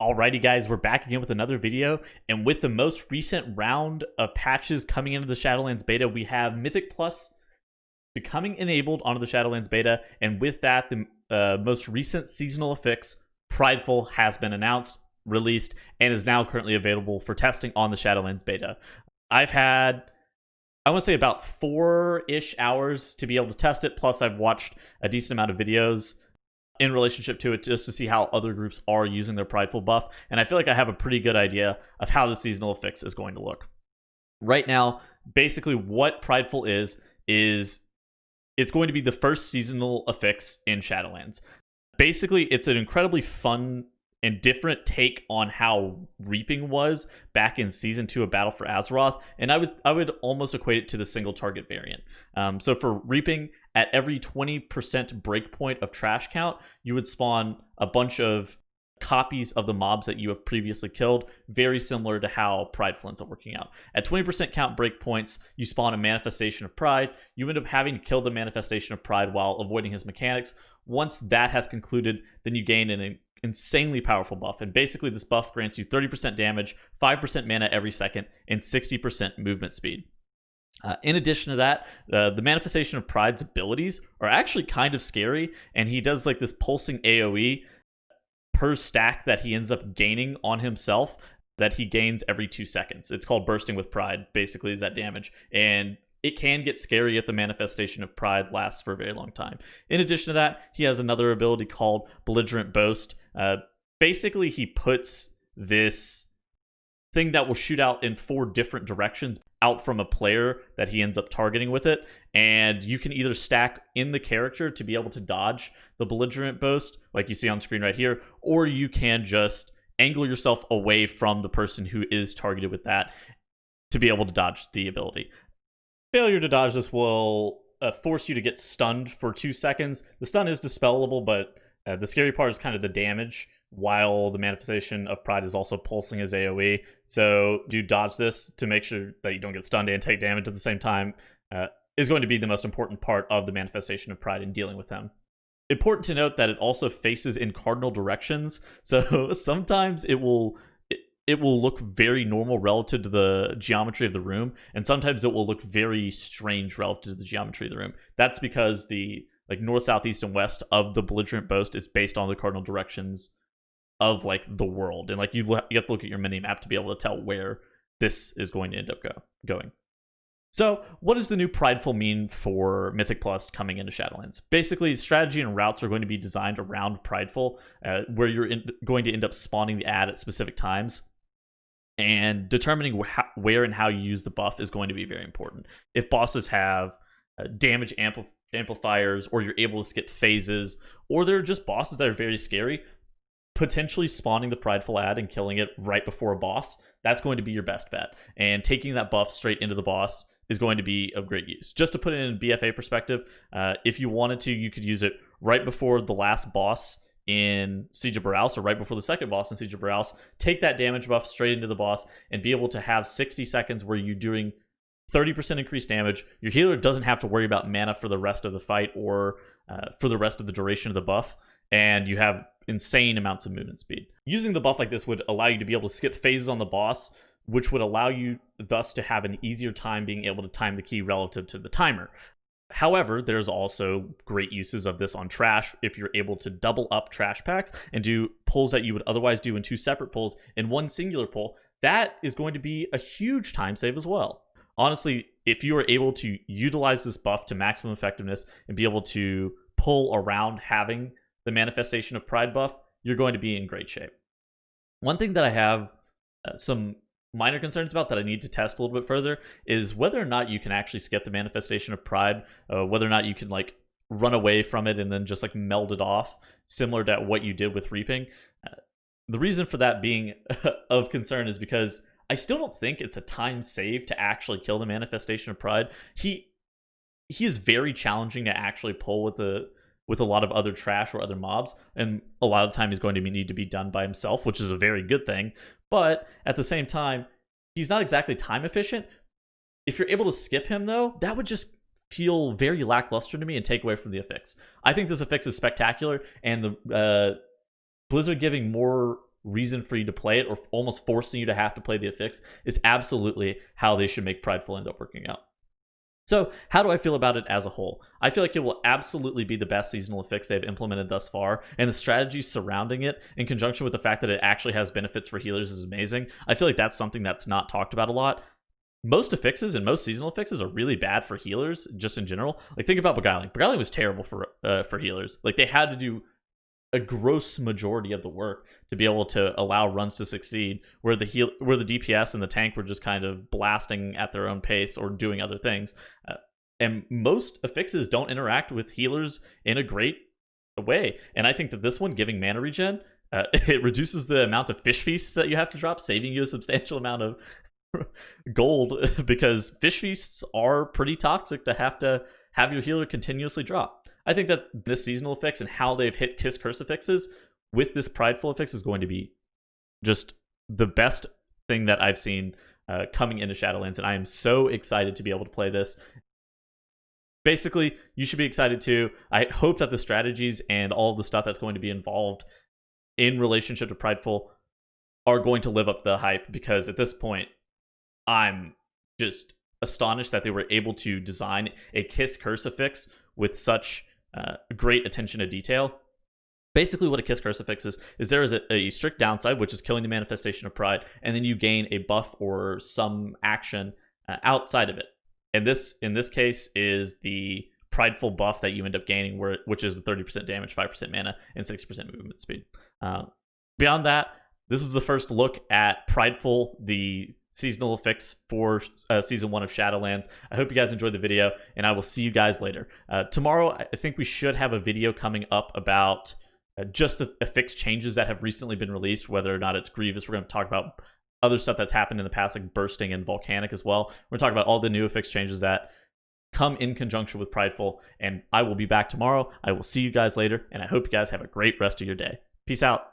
Alrighty guys, we're back again with another video, and with the most recent round of patches coming into the Shadowlands beta, we have Mythic Plus becoming enabled onto the Shadowlands beta, and with that, the most recent Seasonal Affix, Prideful, has been announced, released, and is now currently available for testing on the Shadowlands beta. I've had, I want to say, about 4-ish hours to be able to test it, plus I've watched a decent amount of videos in relationship to it just to see how other groups are using their Prideful buff, and I feel like I have a pretty good idea of how the Seasonal Affix is going to look. Right now, basically what Prideful is it's going to be the first Seasonal Affix in Shadowlands. Basically, it's an incredibly fun and different take on how Reaping was back in Season 2 of Battle for Azeroth, and I would almost equate it to the single target variant. So for Reaping, at every 20% breakpoint of trash count, you would spawn a bunch of copies of the mobs that you have previously killed, very similar to how Prideful ends up working out. At 20% count breakpoints, you spawn a Manifestation of Pride. You end up having to kill the Manifestation of Pride while avoiding his mechanics. Once that has concluded, then you gain an insanely powerful buff, and basically this buff grants you 30% damage, 5% mana every second, and 60% movement speed. In addition to that, the Manifestation of Pride's abilities are actually kind of scary, and he does like this pulsing AoE per stack that he ends up gaining on himself that he gains every 2 seconds. It's called Bursting with Pride, basically, is that damage, and it can get scary if the Manifestation of Pride lasts for a very long time. In addition to that, he has another ability called Belligerent Boast. Basically, he puts this thing that will shoot out in 4 different directions out from a player that he ends up targeting with it, and you can either stack in the character to be able to dodge the Belligerent Boast, like you see on screen right here, or you can just angle yourself away from the person who is targeted with that to be able to dodge the ability. Failure to dodge this will force you to get stunned for 2 seconds. The stun is dispellable, but the scary part is kind of the damage, while the Manifestation of Pride is also pulsing his AoE. So do dodge this to make sure that you don't get stunned and take damage at the same time is going to be the most important part of the Manifestation of Pride in dealing with him. Important to note that it also faces in cardinal directions, so sometimes it will look very normal relative to the geometry of the room, and sometimes it will look very strange relative to the geometry of the room. That's because the north, south, east, and west of the Belligerent Boast is based on the cardinal directions of the world, and you have to look at your mini map to be able to tell where this is going to end up going. So what does the new Prideful mean for Mythic Plus coming into Shadowlands? Basically, strategy and routes are going to be designed around Prideful, where you're going to end up spawning the ad at specific times, and determining where and how you use the buff is going to be very important. If bosses have damage amplifiers, or you're able to skip phases, or they're just bosses that are very scary, potentially spawning the Prideful ad and killing it right before a boss, that's going to be your best bet. And taking that buff straight into the boss is going to be of great use. Just to put it in BFA perspective, if you wanted to, you could use it right before the last boss in Siege of Borealis, or right before the second boss in Siege of Borealis, take that damage buff straight into the boss, and be able to have 60 seconds where you're doing 30% increased damage. Your healer doesn't have to worry about mana for the rest of the fight, or for the rest of the duration of the buff, and you have insane amounts of movement speed. Using the buff like this would allow you to be able to skip phases on the boss, which would allow you thus to have an easier time being able to time the key relative to the timer. However, there's also great uses of this on trash if you're able to double up trash packs and do pulls that you would otherwise do in 2 separate pulls in 1 singular pull. That is going to be a huge time save as well. Honestly, if you are able to utilize this buff to maximum effectiveness and be able to pull around having the Manifestation of Pride buff, you're going to be in great shape. One thing that I have some minor concerns about that I need to test a little bit further is whether or not you can actually skip the Manifestation of Pride, whether or not you can run away from it and then just meld it off, similar to what you did with Reaping. The reason for that being of concern is because I still don't think it's a time save to actually kill the Manifestation of Pride. He is very challenging to actually pull with a lot of other trash or other mobs, and a lot of the time he's going to need to be done by himself, which is a very good thing. But at the same time, he's not exactly time efficient. If you're able to skip him, though, that would just feel very lackluster to me and take away from the affix. I think this affix is spectacular, and the Blizzard giving more reason for you to play it, or almost forcing you to have to play the affix, is absolutely how they should make Prideful end up working out. So how do I feel about it as a whole? I feel like it will absolutely be the best seasonal affix they've implemented thus far, and the strategy surrounding it, in conjunction with the fact that it actually has benefits for healers, is amazing. I feel like that's something that's not talked about a lot. Most affixes and most seasonal affixes are really bad for healers, just in general. Like, think about Beguiling. Beguiling was terrible for healers. Like, they had to do a gross majority of the work to be able to allow runs to succeed, where the DPS and the tank were just kind of blasting at their own pace or doing other things. And most affixes don't interact with healers in a great way. And I think that this one, giving mana regen, it reduces the amount of fish feasts that you have to drop, saving you a substantial amount of gold, because fish feasts are pretty toxic to have your healer continuously drop. I think that this seasonal affix and how they've hit Kiss Curse affixes with this Prideful affix is going to be just the best thing that I've seen coming into Shadowlands, and I am so excited to be able to play this. Basically, you should be excited too. I hope that the strategies and all of the stuff that's going to be involved in relationship to Prideful are going to live up to the hype, because at this point, I'm just astonished that they were able to design a Kiss Curse affix with such great attention to detail. Basically, what a Kiss Curse affix is there is a strict downside, which is killing the manifestation of Pride, and then you gain a buff or some action outside of it. And this, in this case, is the Prideful buff that you end up gaining, which is the 30% damage, 5% mana, and 60% movement speed. Beyond that, this is the first look at Prideful, the seasonal affix for season 1 of Shadowlands. I hope you guys enjoyed the video, and I will see you guys later. Tomorrow, I think we should have a video coming up about just the affix changes that have recently been released, whether or not it's Grievous. We're going to talk about other stuff that's happened in the past, like Bursting and Volcanic as well. We're going to talk about all the new affix changes that come in conjunction with Prideful, and I will be back tomorrow. I will see you guys later, and I hope you guys have a great rest of your day. Peace out.